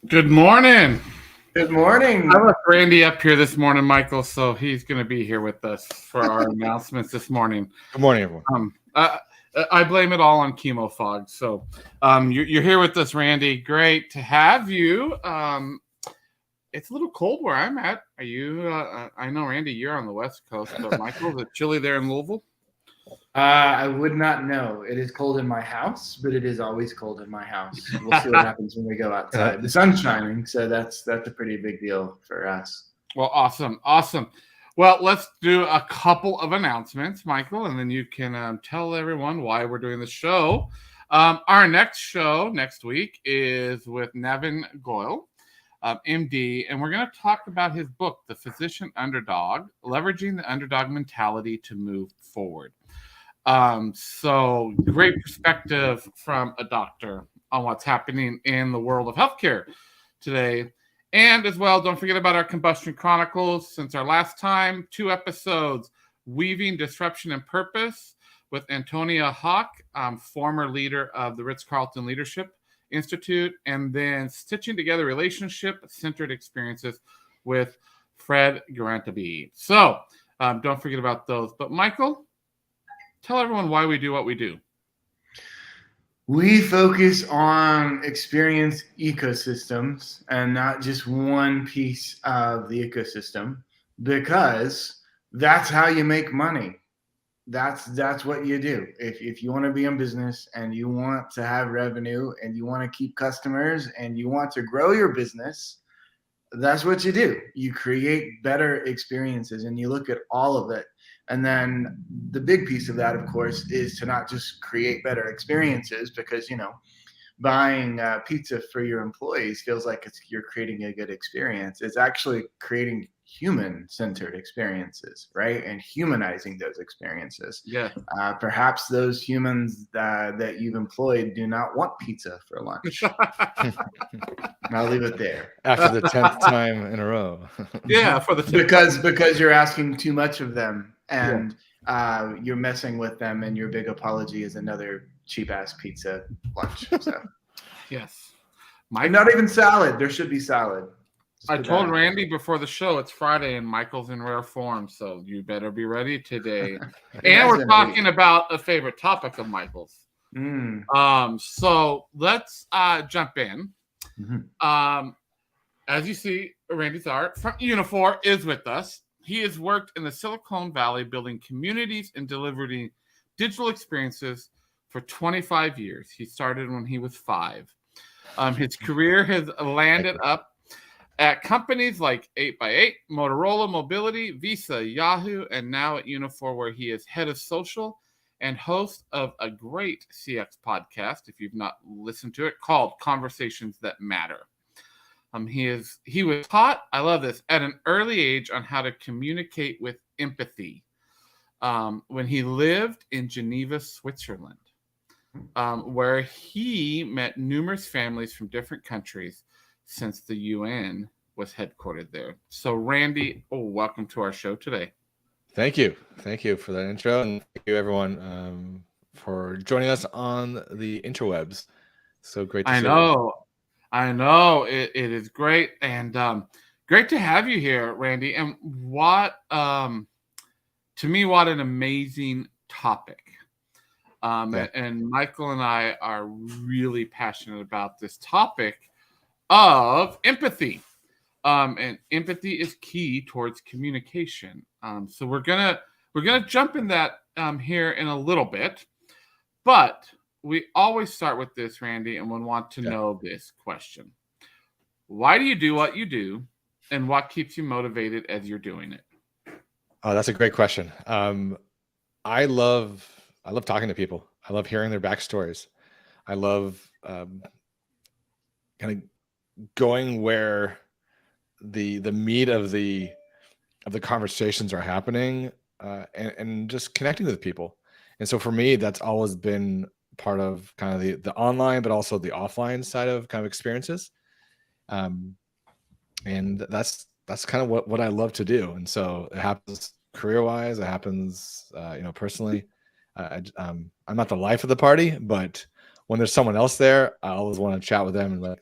Good morning. Good morning. I left Randy up here this morning, Michael, so he's going to be here with us for our announcements this morning. Good morning, everyone. I blame it all on chemo fog. So you're here with us, Randy. Great to have you. It's a little cold where I'm at. Are you? I know, Randy, you're on the West Coast, but Michael, is it chilly there in Louisville? I would not know. It is cold in my house, but it is always cold in my house. We'll see what happens when we go outside. The sun's shining, so that's a pretty big deal for us. Well, awesome. Well, let's do a couple of announcements, Michael, and then you can tell everyone why we're doing the show. Our next show next week is with Nevin Goyle, MD, and we're going to talk about his book, The Physician Underdog, Leveraging the Underdog Mentality to Move Forward. So great perspective from a doctor on what's happening in the world of healthcare today. And as well, don't forget about our Combustion Chronicles. Since our last time, 2 episodes, Weaving Disruption and Purpose with Antonia Hawk, former leader of the Ritz-Carlton Leadership Institute, and then Stitching Together Relationship-Centered Experiences with Fred Garantaby. So don't forget about those. But Michael, tell everyone why we do what we do. We focus on experience ecosystems and not just one piece of the ecosystem, because that's how you make money. That's what you do. If you want to be in business and you want to have revenue and you want to keep customers and you want to grow your business, that's what you do. You create better experiences and you look at all of it. And then the big piece of that, of course, is to not just create better experiences, because, buying pizza for your employees feels like you're creating a good experience. It's actually creating human-centered experiences, right? And humanizing those experiences. Yeah. Perhaps those humans that you've employed do not want pizza for lunch. I'll leave it there. After the 10th time in a row. Yeah, for the because you're asking too much of them, and you're messing with them, and your big apology is another cheap ass pizza lunch. So yes, not even salad. There should be salad. I told Randy before the show it's Friday and Michael's in rare form, so you better be ready today. And we're talking about a favorite topic of Michael's. So let's jump in. Mm-hmm. As you see, Randy Ksar from Uniphore is with us. He has worked in the Silicon Valley building communities and delivering digital experiences for 25 years. He started when he was 5. His career has landed up at companies like 8x8, Motorola Mobility, Visa, Yahoo, and now at Uniphore, where he is head of social and host of a great CX podcast, if you've not listened to it, called Conversations That Matter. He was taught, I love this, at an early age on how to communicate with empathy when he lived in Geneva, Switzerland, where he met numerous families from different countries since the UN was headquartered there. So, Randy, welcome to our show today. Thank you. Thank you for that intro. And thank you, everyone, for joining us on the interwebs. So great to see you. I know. It is great. And great to have you here, Randy. And to me, what an amazing topic. And Michael and I are really passionate about this topic of empathy. And empathy is key towards communication. So we're gonna jump in that here in a little bit, but we always start with this, Randy, and we want to know this question: why do you do what you do, and what keeps you motivated as you're doing it? Oh, that's a great question. I love talking to people. I love hearing their backstories. I love kind of going where the meat of the conversations are happening, and just connecting with people. And so for me, that's always been part of kind of the online, but also the offline side of kind of experiences. And that's kind of what I love to do. And so it happens career-wise, it happens, personally. I'm not the life of the party, but when there's someone else there, I always want to chat with them and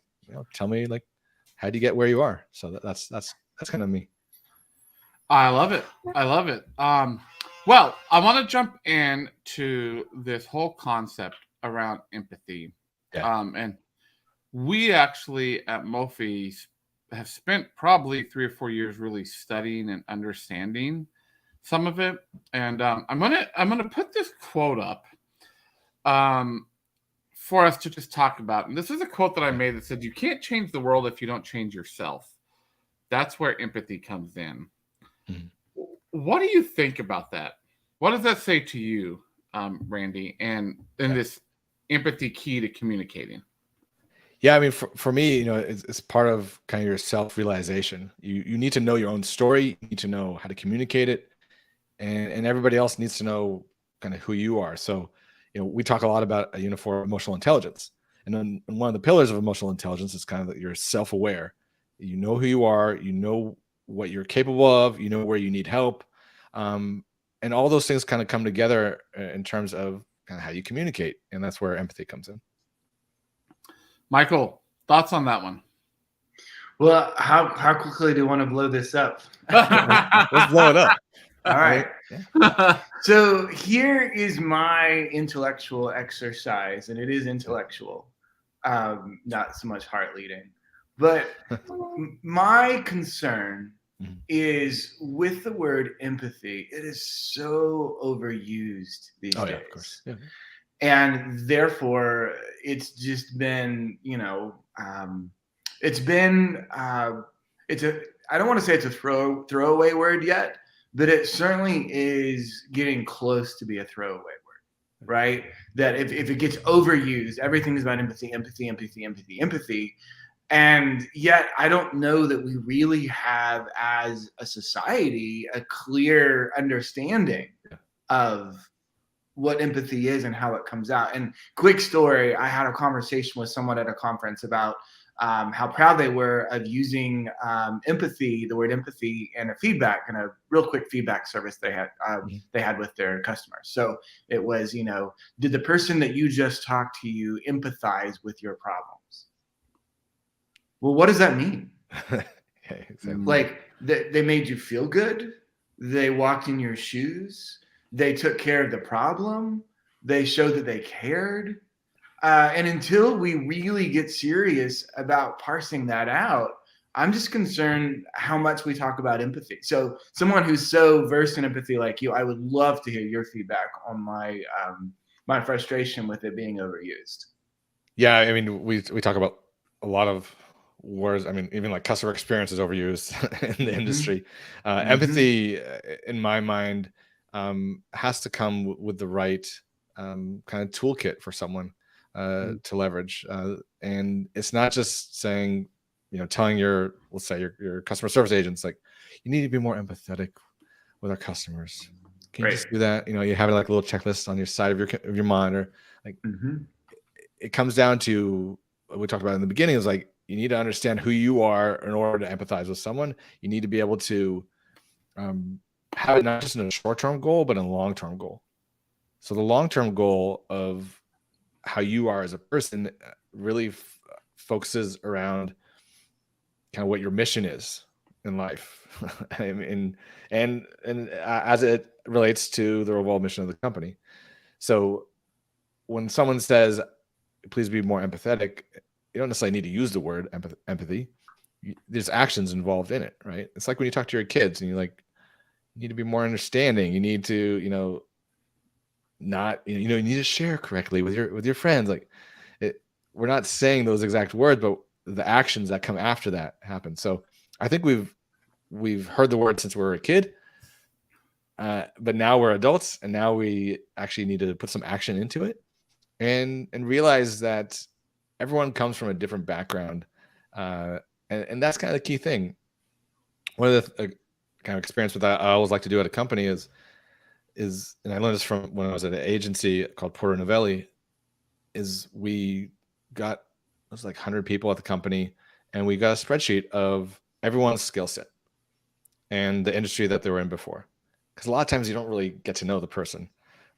tell me how do you get where you are? So that's kind of me. I love it. I love it. Well, I want to jump into this whole concept around empathy. Yeah. And we actually at Mophie have spent probably 3 or 4 years really studying and understanding some of it. And I'm gonna put this quote up for us to just talk about. And this is a quote that I made that said, "You can't change the world if you don't change yourself. That's where empathy comes in." Mhm. What do you think about that? What does that say to you, Randy, and this empathy key to communicating? Yeah, I mean, for me, it's part of kind of your self-realization. You need to know your own story. You need to know how to communicate it, and everybody else needs to know kind of who you are. So, we talk a lot about a Uniphore emotional intelligence, and then one of the pillars of emotional intelligence is kind of that you're self-aware. You know who you are. You know what you're capable of. You know where you need help, and all those things kind of come together in terms of kind of how you communicate, and that's where empathy comes in. Michael, thoughts on that one? Well, how quickly do you want to blow this up? Let's blow it up. All right. Yeah. So here is my intellectual exercise, and it is intellectual, not so much heart leading. But my concern is with the word empathy. It is so overused these days. Of course. Yeah. And therefore, it's just been, it's been, I don't want to say it's a throwaway word yet, but it certainly is getting close to be a throwaway word, right? That if it gets overused, everything is about empathy. And yet I don't know that we really have, as a society, a clear understanding of what empathy is and how it comes out. And quick story, I had a conversation with someone at a conference about how proud they were of using empathy, the word empathy, and a feedback, and a real quick feedback service they had with their customers. So it was, did the person that you just talked to you empathize with your problems? Well, what does that mean? Exactly. Like they made you feel good. They walked in your shoes. They took care of the problem. They showed that they cared. And until we really get serious about parsing that out, I'm just concerned how much we talk about empathy. So someone who's so versed in empathy like you, I would love to hear your feedback on my frustration with it being overused. Yeah, I mean, we talk about a lot of words. I mean, even like customer experience is overused in the industry. Empathy, in my mind, has to come with the right kind of toolkit for someone to leverage. And it's not just saying, telling let's say your customer service agents, like, you need to be more empathetic with our customers. Can you just do that? You have like a little checklist on your side of your monitor. Like, it comes down to what we talked about in the beginning, is like, you need to understand who you are in order to empathize with someone. You need to be able to have it not just in a short-term goal, but in a long-term goal. So the long-term goal of how you are as a person really focuses around kind of what your mission is in life, and as it relates to the overall mission of the company. So when someone says, please be more empathetic, you don't necessarily need to use the word empathy. There's actions involved in it, right? It's like when you talk to your kids and you're like, you need to be more understanding. You need to, you need to share correctly with your friends. Like, we're not saying those exact words, but the actions that come after that happen. So I think we've heard the word since we were a kid, but now we're adults, and now we actually need to put some action into it, and realize that everyone comes from a different background, and that's kind of the key thing. One of the kind of experience that I always like to do at a company is, and I learned this from when I was at an agency called Porter Novelli, is we got, it was like 100 people at the company, and we got a spreadsheet of everyone's skill set and the industry that they were in before. Because a lot of times you don't really get to know the person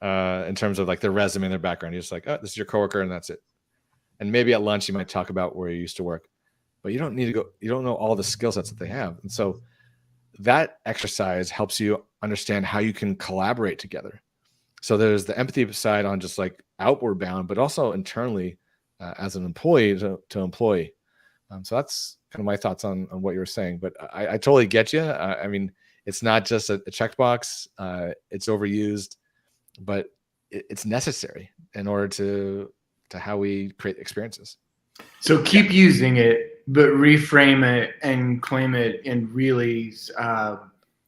in terms of like their resume and their background. You're just like, oh, this is your coworker, and that's it. And maybe at lunch you might talk about where you used to work. but you don't know all the skill sets that they have. And so that exercise helps you understand how you can collaborate together. So there's the empathy side on just like outward bound, but also internally as an employee to employee. So that's kind of my thoughts on what you were saying, but I totally get you. I mean, it's not just a checkbox. It's overused, but it's necessary in order to how we create experiences. So keep using it, but reframe it and claim it in really,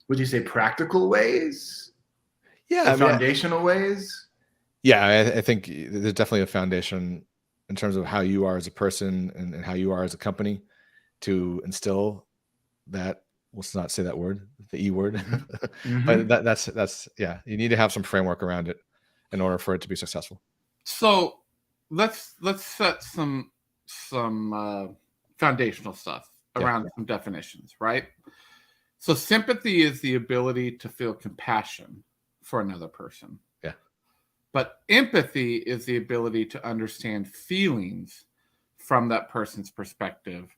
would you say, practical ways? Yeah, foundational ways. Yeah, I think there's definitely a foundation in terms of how you are as a person and how you are as a company to instill that. Let's not say that word, the E word, but that's yeah. You need to have some framework around it in order for it to be successful. So let's set some foundational stuff around some definitions, right? So sympathy is the ability to feel compassion for another person. Yeah. But empathy is the ability to understand feelings from that person's perspective.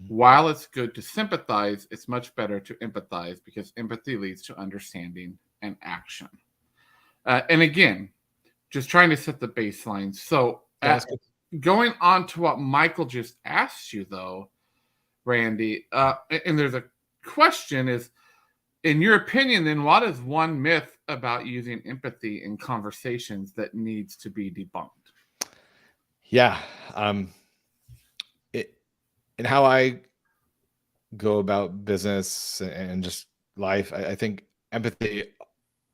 While it's good to sympathize, it's much better to empathize because empathy leads to understanding and action. And again, just trying to set the baseline. So going on to what Michael just asked you, though, Randy, and there's a question is, in your opinion, then what is one myth about using empathy in conversations that needs to be debunked? Yeah. And how I go about business and just life, I think empathy,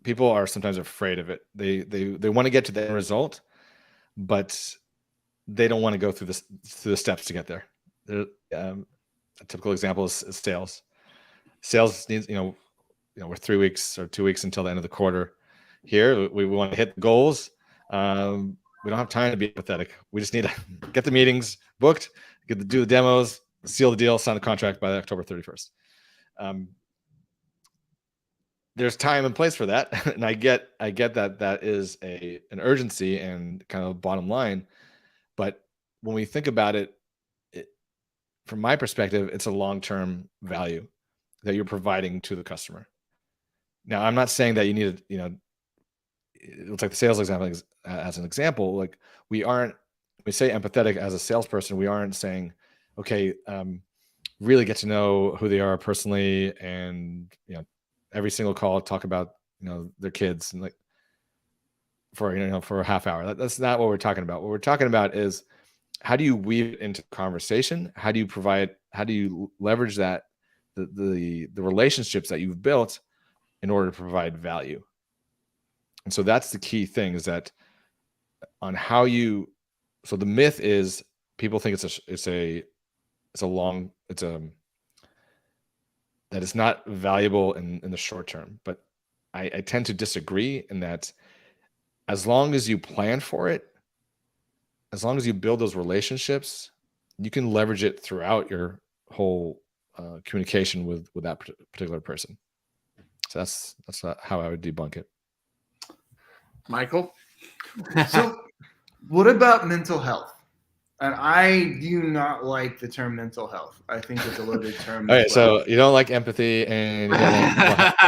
people are sometimes afraid of it. They want to get to the end result, but they don't want to go through the steps to get there. A typical example is sales. Sales needs, we're 3 weeks or 2 weeks until the end of the quarter. Here, we want to hit the goals. We don't have time to be empathetic. We just need to get the meetings booked, do the demos, seal the deal, sign the contract by October 31st. There's time and place for that, and I get that is an urgency and kind of bottom line. But when we think about it, from my perspective, it's a long-term value that you're providing to the customer. Now, I'm not saying that you need to, it's like the sales example as an example. Like we say empathetic as a salesperson, we aren't saying, okay, really get to know who they are personally, and every single call talk about their kids and like for a half hour. That's not what we're talking about. What we're talking about is how do you weave it into conversation? How do you leverage that the relationships that you've built in order to provide value? And so that's the key thing, is that on how so the myth is people think that it's not valuable in the short term. But I tend to disagree in that as long as you plan for it, as long as you build those relationships, you can leverage it throughout your whole communication with that particular person. So that's how I would debunk it. Michael? So what about mental health? And I do not like the term mental health. I think it's a loaded term. Okay, so you don't like empathy and you don't like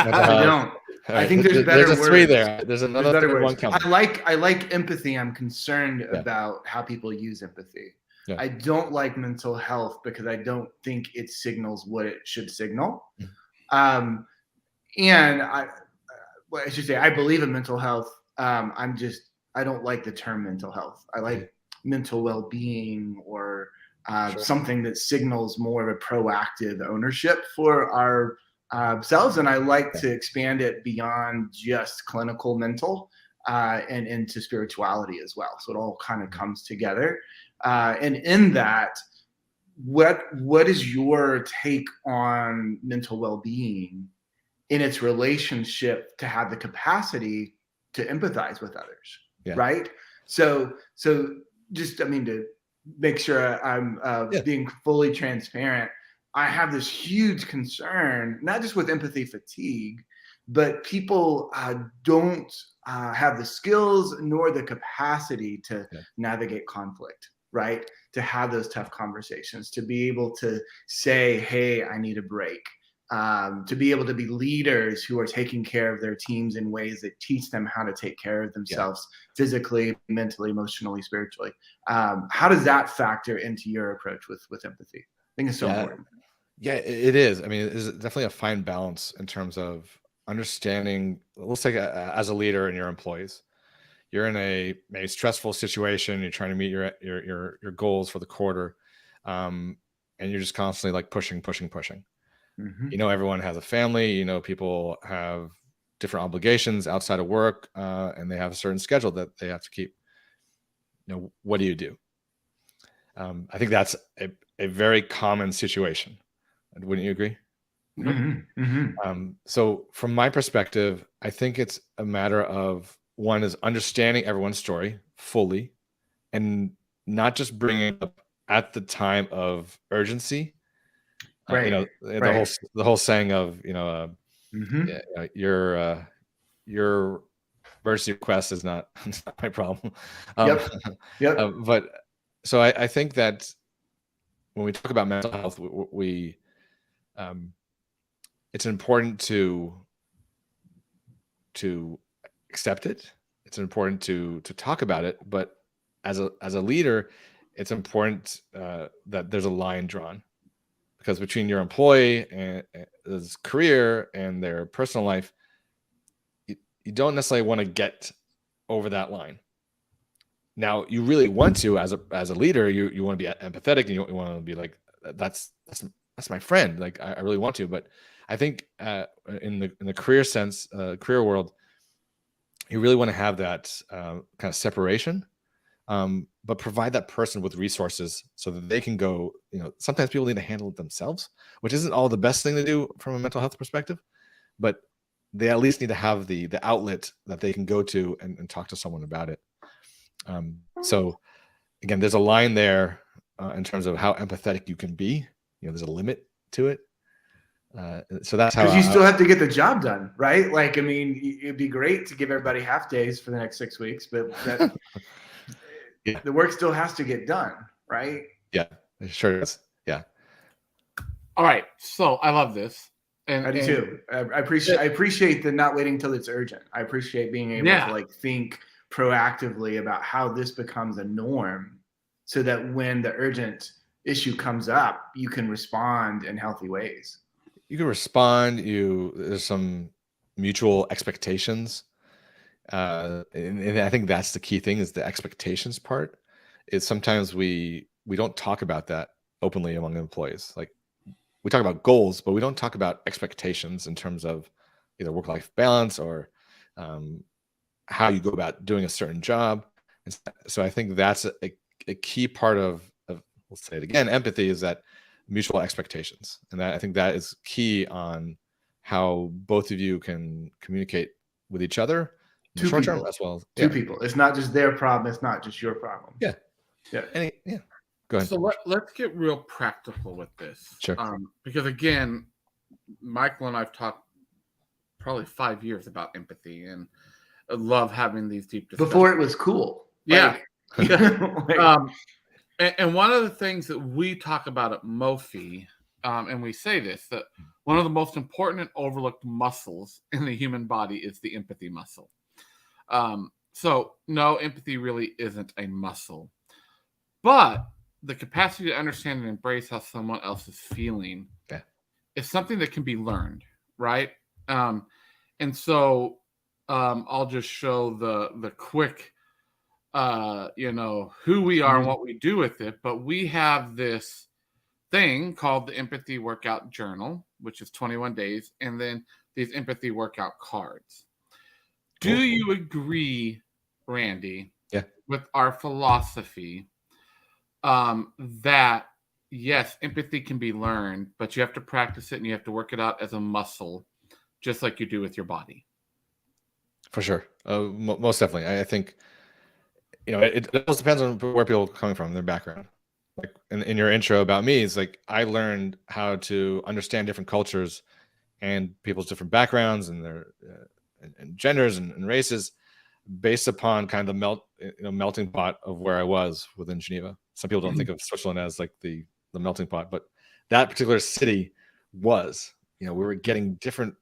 mental health. I don't. Right. I think there's better words. There's 3 there. There's another third one coming. I like empathy. I'm concerned about how people use empathy. Yeah. I don't like mental health because I don't think it signals what it should signal. And I should say I believe in mental health. I don't like the term mental health. I like mental well-being or something that signals more of a proactive ownership for our selves. And I like to expand it beyond just clinical mental and into spirituality as well. So it all kind of comes together. And in that, what is your take on mental well-being in its relationship to have the capacity to empathize with others? Right? So just, to make sure I'm being fully transparent, I have this huge concern, not just with empathy fatigue, but people don't have the skills nor the capacity to navigate conflict. right? To have those tough conversations, to be able to say, hey, I need a break. To be able to be leaders who are taking care of their teams in ways that teach them how to take care of themselves physically, mentally, emotionally, spiritually. How does that factor into your approach with empathy? I think it's so important. Yeah, it is. I mean, it is definitely a fine balance in terms of understanding. Let's say as a leader and your employees, you're in a maybe stressful situation. You're trying to meet your goals for the quarter, and you're just constantly like pushing. Mm-hmm. Everyone has a family. People have different obligations outside of work, and they have a certain schedule that they have to keep. What do you do? I think that's a very common situation. Wouldn't you agree? Mm-hmm. Mm-hmm. So from my perspective, I think it's a matter of, one is understanding everyone's story fully and not just bringing it up at the time of urgency. Right. The whole saying of, Mm-hmm. your emergency request is not, it's not my problem. Yep. But so I think that when we talk about mental health, we it's important to accept it. It's important to talk about it, but as a leader, it's important that there's a line drawn, because between your employee and his career and their personal life, you don't necessarily want to get over that line. Now, you really want to, as a leader, you want to be empathetic, and you want to be like, that's my friend. Like, I really want to, but I think in the career sense, career world, you really want to have that kind of separation, but provide that person with resources so that they can go. Sometimes people need to handle it themselves, which isn't all the best thing to do from a mental health perspective, but they at least need to have the outlet that they can go to and talk to someone about it. So again, there's a line there in terms of how empathetic you can be. There's a limit to it. So that's how, because you still have to get the job done, right? Like, I mean, it'd be great to give everybody half days for the next 6 weeks, but the work still has to get done, right? Yeah, it sure is. Yeah. All right. So I love this. And I do too. I appreciate the not waiting till it's urgent. I appreciate being able to like think proactively about how this becomes a norm, so that when the urgent issue comes up, you can respond in healthy ways. You can respond. There's some mutual expectations, and I think that's the key thing, is the expectations part. Is sometimes we don't talk about that openly among employees. Like, we talk about goals, but we don't talk about expectations in terms of either work-life balance or how you go about doing a certain job. And so I think that's a key part of let's say it again, empathy, is that mutual expectations. And I think that is key on how both of you can communicate with each other in the short term as well. Two people. It's not just their problem. It's not just your problem. Yeah. Go ahead. So let's get real practical with this. Sure. Because again, Michael and I've talked probably 5 years about empathy, and I love having these deep discussions. Before it was cool. Yeah. And one of the things that we talk about at Mofi, and we say this, that one of the most important and overlooked muscles in the human body is the empathy muscle. So no, empathy really isn't a muscle, but the capacity to understand and embrace how someone else is feeling is something that can be learned, right? And so I'll just show the quick, who we are and what we do with it. But we have this thing called the Empathy Workout Journal, which is 21 days, and then these empathy workout cards. Do you agree, Randy, with our philosophy that, yes, empathy can be learned, but you have to practice it and you have to work it out as a muscle, just like you do with your body? For sure. Most definitely. I think, it also depends on where people are coming from, their background. Like in your intro about me, it's like I learned how to understand different cultures and people's different backgrounds and their and genders and races based upon kind of the melting pot of where I was within Geneva. Some people don't think of Switzerland as like the melting pot, but that particular city was, we were getting different,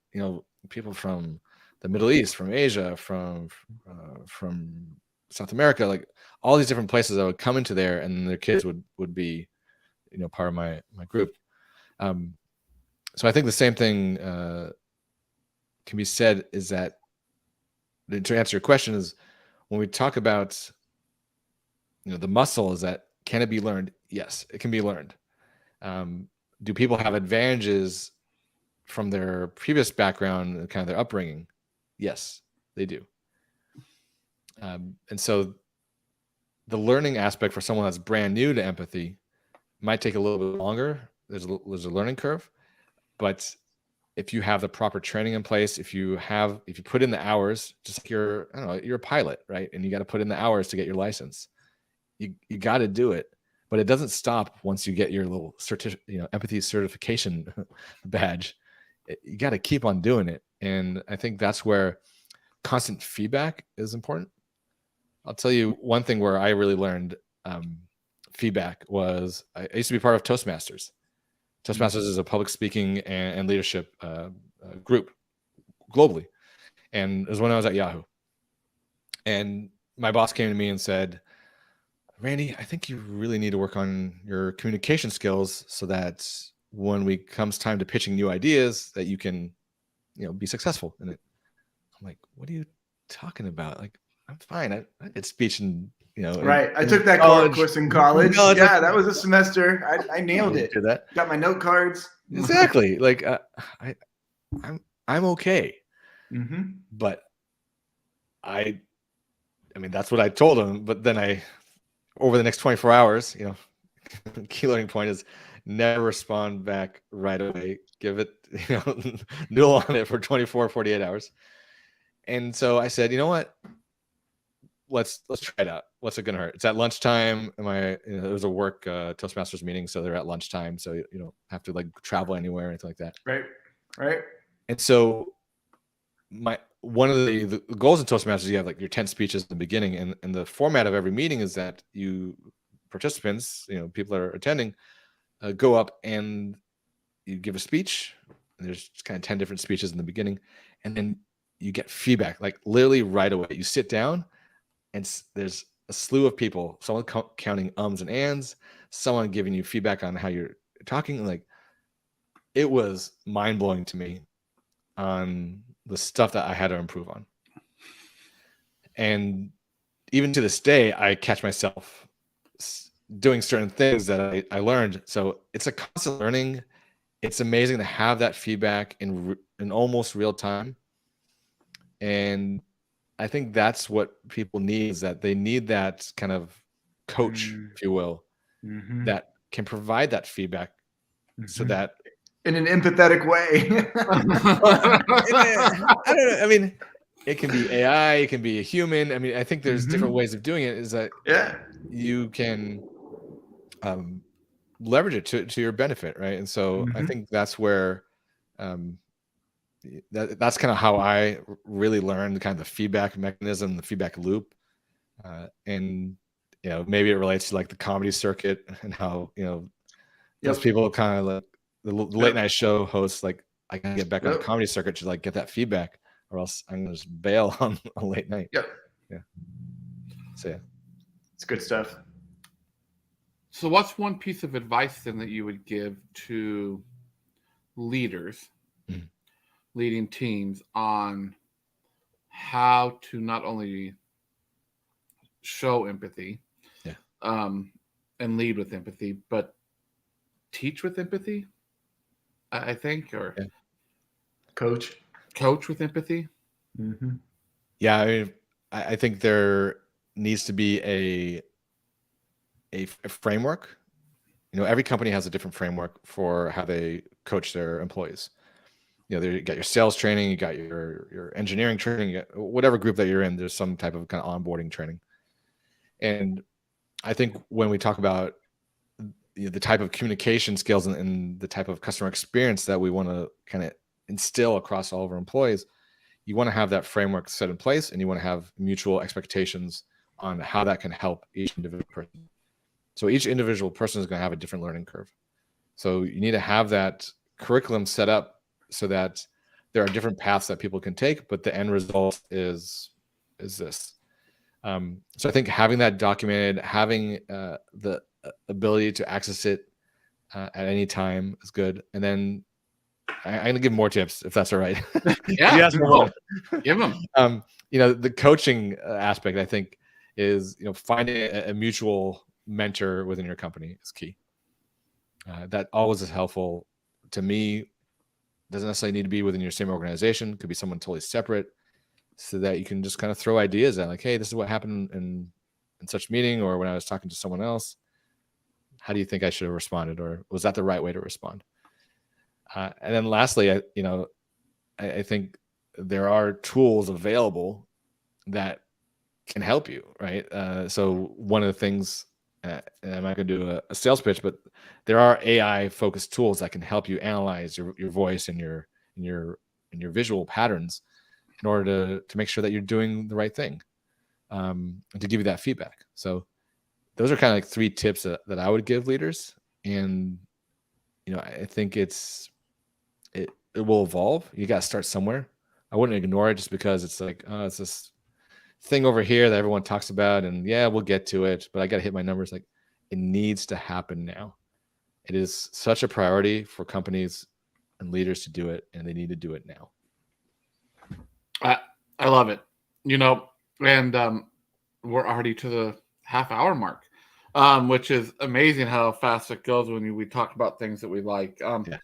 people from the Middle East, from Asia, from South America, like all these different places that would come into there, and their kids would be, part of my group. So I think the same thing can be said, is that, to answer your question, is when we talk about, the muscle, is that, can it be learned? Yes, it can be learned. Do people have advantages from their previous background and kind of their upbringing? Yes, they do. And so the learning aspect for someone that's brand new to empathy might take a little bit longer. There's a learning curve, but if you have the proper training in place, if you put in the hours, just like you're a pilot, right? And you got to put in the hours to get your license. You got to do it, but it doesn't stop once you get your little empathy certification badge. You got to keep on doing it. And I think that's where constant feedback is important. I'll tell you one thing where I really learned feedback was, I used to be part of Toastmasters. Toastmasters is a public speaking and leadership group globally. And it was when I was at Yahoo. And my boss came to me and said, Randy, I think you really need to work on your communication skills so that when it comes time to pitching new ideas, that you can, be successful in it. I'm like, what are you talking about? Like, I'm fine. I did speech and, right. I took that course in college. Yeah, that was a semester. I nailed it. That. Got my note cards. Exactly. Like, I'm okay. Mm-hmm. But I mean, that's what I told him. But then over the next 24 hours, key learning point is never respond back right away. Give it, noodle on it for 24, 48 hours. And so I said, you know what? Let's try it out. What's it going to hurt? It's at lunchtime. It was a work Toastmasters meeting. So they're at lunchtime. So you don't have to like travel anywhere or anything like that. Right. And so one of the goals in Toastmasters, you have like your 10 speeches in the beginning, and the format of every meeting is that participants, people that are attending, go up and you give a speech, and there's kind of 10 different speeches in the beginning, and then you get feedback, like literally right away. You sit down, and there's a slew of people, someone counting ums and ands, someone giving you feedback on how you're talking. Like, it was mind-blowing to me on the stuff that I had to improve on. And even to this day, I catch myself doing certain things that I learned. So it's a constant learning. It's amazing to have that feedback in almost real time. And I think that's what people need, is that they need that kind of coach, if you will, that can provide that feedback so that in an empathetic way. I don't know. I mean, it can be AI, it can be a human. I mean, I think there's different ways of doing it, is that you can leverage it to your benefit, right? And so I think that's where that's kind of how I really learned kind of the feedback mechanism, the feedback loop. And maybe it relates to like the comedy circuit and how those people kind of like the late night show hosts, like, I can get back on the comedy circuit to like get that feedback, or else I'm gonna just bail on a late night. Yeah. So yeah, it's good stuff. So what's one piece of advice then that you would give to leaders leading teams on how to not only show empathy and lead with empathy, but teach with empathy? I think, or coach with empathy. Yeah, I mean, I think there needs to be a framework. Every company has a different framework for how they coach their employees. You got your sales training, you got your engineering training, you got whatever group that you're in, there's some type of kind of onboarding training. And I think when we talk about the type of communication skills and the type of customer experience that we want to kind of instill across all of our employees, you want to have that framework set in place, and you want to have mutual expectations on how that can help each individual person. So each individual person is going to have a different learning curve. So you need to have that curriculum set up so that there are different paths that people can take, but the end result is this. So I think having that documented, having the ability to access it at any time is good. And then I'm going to give more tips if that's all right. Yeah, give them. The coaching aspect, I think, is finding a mutual mentor within your company is key. That always is helpful to me. Doesn't necessarily need to be within your same organization. Could be someone totally separate, so that you can just kind of throw ideas out, like, hey, this is what happened in such meeting, or when I was talking to someone else, how do you think I should have responded, or was that the right way to respond? And then lastly, I think there are tools available that can help you, right? So one of the things, and I'm not going to do a sales pitch, but there are AI focused tools that can help you analyze your voice and your visual patterns in order to make sure that you're doing the right thing, and to give you that feedback. So those are kind of like 3 tips that I would give leaders. And, I think it will evolve. You got to start somewhere. I wouldn't ignore it just because it's like, oh, it's this thing over here that everyone talks about, and yeah, we'll get to it, but I got to hit my numbers. Like, it needs to happen now. It is such a priority for companies and leaders to do it, and they need to do it now. I love it. And we're already to the half-hour mark, which is amazing how fast it goes when we talk about things that we like. Yeah.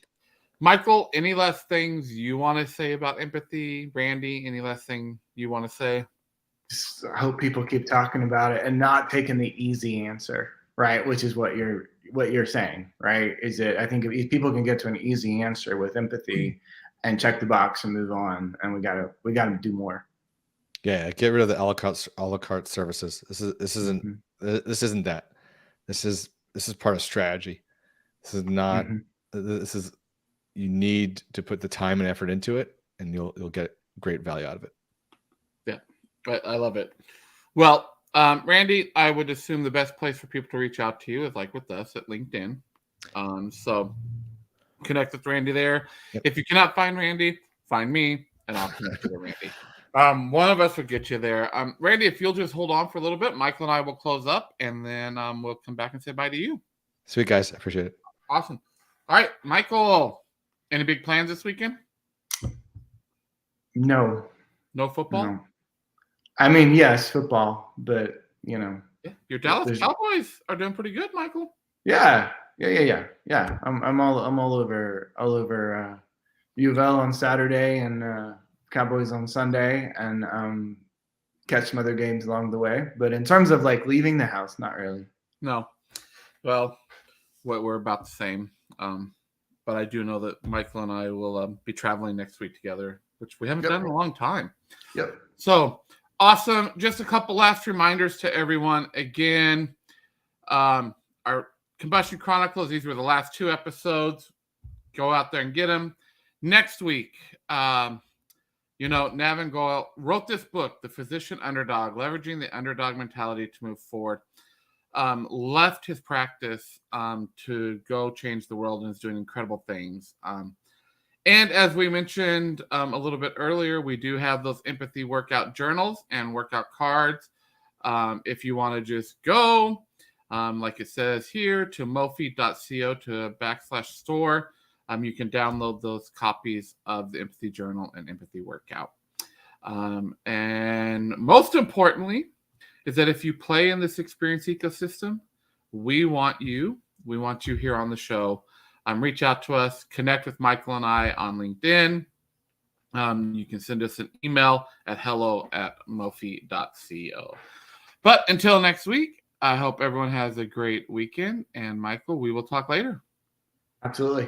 Michael, any last things you want to say about empathy? Randy, any last thing you want to say? Just, I hope people keep talking about it and not taking the easy answer, right? Which is what you're saying, right? Is it? I think if people can get to an easy answer with empathy and check the box and move on, and we gotta do more. Yeah, get rid of the a la carte services. This isn't that. This is part of strategy. This is not. This is, you need to put the time and effort into it, and you'll get great value out of it. Yeah, I love it. Well, Randy, I would assume the best place for people to reach out to you is like with us at LinkedIn. So connect with Randy there. Yep. If you cannot find Randy, find me, and I'll connect you to Randy. One of us will get you there. Randy, if you'll just hold on for a little bit, Michael and I will close up, and then we'll come back and say bye to you. Sweet, guys. I appreciate it. Awesome. All right, Michael, any big plans this weekend? No. No football? No. I mean, yes, football, but Yeah. Your Dallas Cowboys are doing pretty good, Michael. Yeah. I'm all over U of L on Saturday and Cowboys on Sunday, and catch some other games along the way. But in terms of like leaving the house, not really. No. Well, we're about the same. But I do know that Michael and I will be traveling next week together, which we haven't done in a long time. Yep. So awesome. Just a couple last reminders to everyone. Again, our Combustion Chronicles, these were the last 2 episodes. Go out there and get them. Next week, Navin Goel wrote this book, The Physician Underdog, Leveraging the Underdog Mentality to Move Forward. Left his practice to go change the world, and is doing incredible things. And as we mentioned a little bit earlier, we do have those empathy workout journals and workout cards. If you want to just go, like it says here, to mofi.co /store, you can download those copies of the empathy journal and empathy workout. And most importantly, is that if you play in this experience ecosystem, we want you here on the show. Reach out to us, connect with Michael and I on LinkedIn. You can send us an email at hello@mofi.co. But until next week, I hope everyone has a great weekend. And Michael, we will talk later. Absolutely.